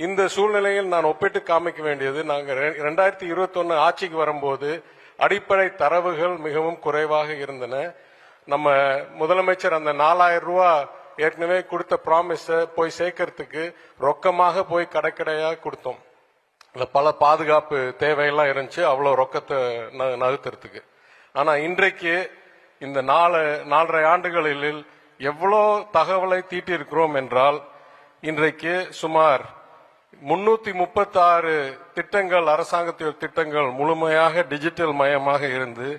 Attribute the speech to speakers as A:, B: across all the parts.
A: இந்த சூழ்நிலையில் நான் ஒப்பிட்டு காமிக்க வேண்டியது, நாங்கள் 2021 ஆட்சிக்கு வரும்போது அடிப்படை தரவுகள் மிகவும் குறைவாக இருந்தன. நம்ம முதலமைச்சர் அந்த 4000 ரூபாய் ஏற்கனவே கொடுத்த ப்ராமிஸ போய் சேர்க்கறதுக்கு ரொக்கமாக போய் கடைக்கடையாக கொடுத்தோம். பல பாதுகாப்பு தேவையெல்லாம் இருந்துச்சு, அவ்வளவு ரொக்கத்தை நகர்த்துறதுக்கு. ஆனா இன்றைக்கு இந்த 4.5 ஆண்டுகளில் எவ்வளோ தகவலை தீட்டியிருக்கிறோம் என்றால், இன்றைக்கு சுமார் 336 திட்டங்கள், அரசாங்கத்தின் திட்டங்கள் முழுமையாக டிஜிட்டல் மயமாக இருந்து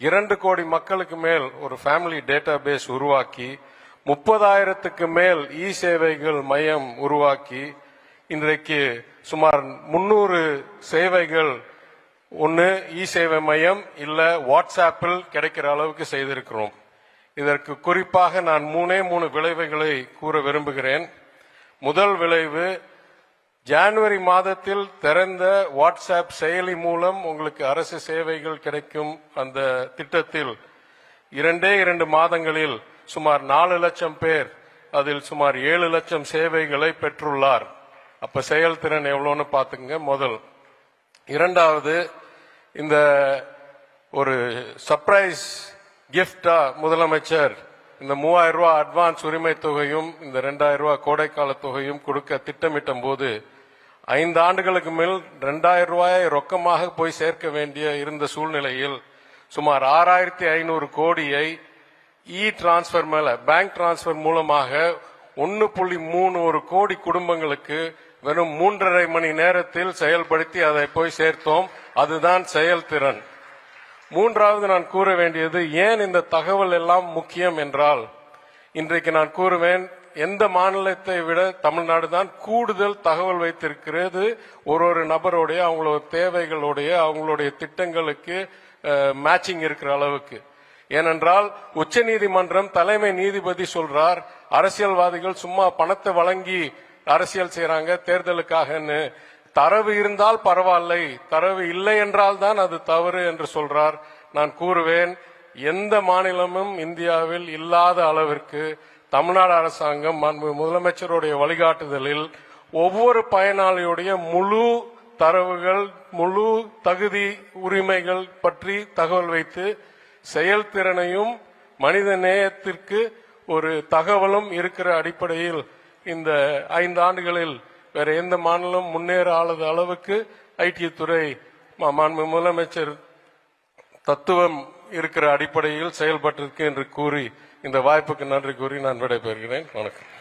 A: 2 கோடி மக்களுக்கு மேல் ஒரு ஃபேமிலி டேட்டா பேஸ் உருவாக்கி 30,000க்கு மேல் இ சேவைகள் மையம் உருவாக்கி இன்றைக்கு சுமார் 300 சேவைகள் ஒன்று இ சேவை மையம் இல்ல வாட்ஸ்ஆப்பில் கிடைக்கிற அளவுக்கு செய்திருக்கிறோம். இதற்கு குறிப்பாக நான் 3 விளைவுகளை கூற விரும்புகிறேன். முதல் விளைவு, ஜனவரி மாதத்தில் திறந்த வாட்ஸ்ஆப் செயலி மூலம் உங்களுக்கு அரசு சேவைகள் கிடைக்கும். அந்த திட்டத்தில் 2 மாதங்களில் சுமார் 4 லட்சம் பேர், அதில் சுமார் 7 லட்சம் சேவைகளை பெற்றுள்ளார். அப்ப செயல்திறன் எவ்வளவுன்னு பாத்துங்க. முதல். இரண்டாவது, இந்த ஒரு சர்ப்ரைஸ் கிஃப்டா முதலமைச்சர் இந்த 3000 ரூபாய் அட்வான்ஸ் உரிமை தொகையும் இந்த 2000 ரூபாய் கோடைக்கால தொகையும் கொடுக்க திட்டமிட்ட போது 5 ஆண்டுகளுக்கு மேல் 2000 ரூபாயை ரொக்கமாக போய் சேர்க்க வேண்டிய இருந்த சூழ்நிலையில் சுமார் 6500 கோடியை இ டிரான்ஸ்பர் மேல பேங்க் டிரான்ஸ்பர் மூலமாக 1.31 கோடி குடும்பங்களுக்கு வெறும் 3.5 மணி நேரத்தில் செயல்படுத்தி அதை போய் சேர்த்தோம். அதுதான் செயல்திறன். மூன்றாவது நான் கூற வேண்டியது, ஏன் இந்த தகவல் எல்லாம் முக்கியம் என்றால், இன்றைக்கு நான் கூறுவேன், எந்த மாநிலத்தை விட தமிழ்நாடு தான் கூடுதல் தகவல் வைத்திருக்கிறது. ஒரு நபருடைய அவங்களோட தேவைகளுடைய அவங்களுடைய திட்டங்களுக்கு மேட்சிங் இருக்கிற அளவுக்கு. ஏனென்றால் உச்ச நீதிமன்றம் தலைமை நீதிபதி சொல்றார், அரசியல்வாதிகள் சும்மா பணத்தை வழங்கி அரசியல் செய்யறாங்க தேர்தலுக்காகன்னு. தரவு இருந்தால் பரவாயில்லை, தரவு இல்லை என்றால் தான் அது தவறு என்று சொல்றார். நான் கூறுவேன், எந்த மாநிலமும் இந்தியாவில் இல்லாத அளவிற்கு தமிழ்நாடு அரசாங்கம் முதலமைச்சருடைய வழிகாட்டுதலில் ஒவ்வொரு பயனாளியுடைய முழு தரவுகள், முழு தகுதி உரிமைகள் பற்றி தகவல் வைத்து செயல்திறனையும் மனித நேயத்திற்கு ஒரு தகவலும் இருக்கிற அடிப்படையில் இந்த 5 ஆண்டுகளில் வேற எந்த மாநிலம் முன்னேறாத அளவுக்கு ஐடி துறை முதலமைச்சர் தத்துவம் இருக்கிற அடிப்படையில் செயல்பட்டிருக்கு என்று கூறி இந்த வாய்ப்புக்கு நன்றி கூறி நான் விடைபெறுகிறேன். வணக்கம்.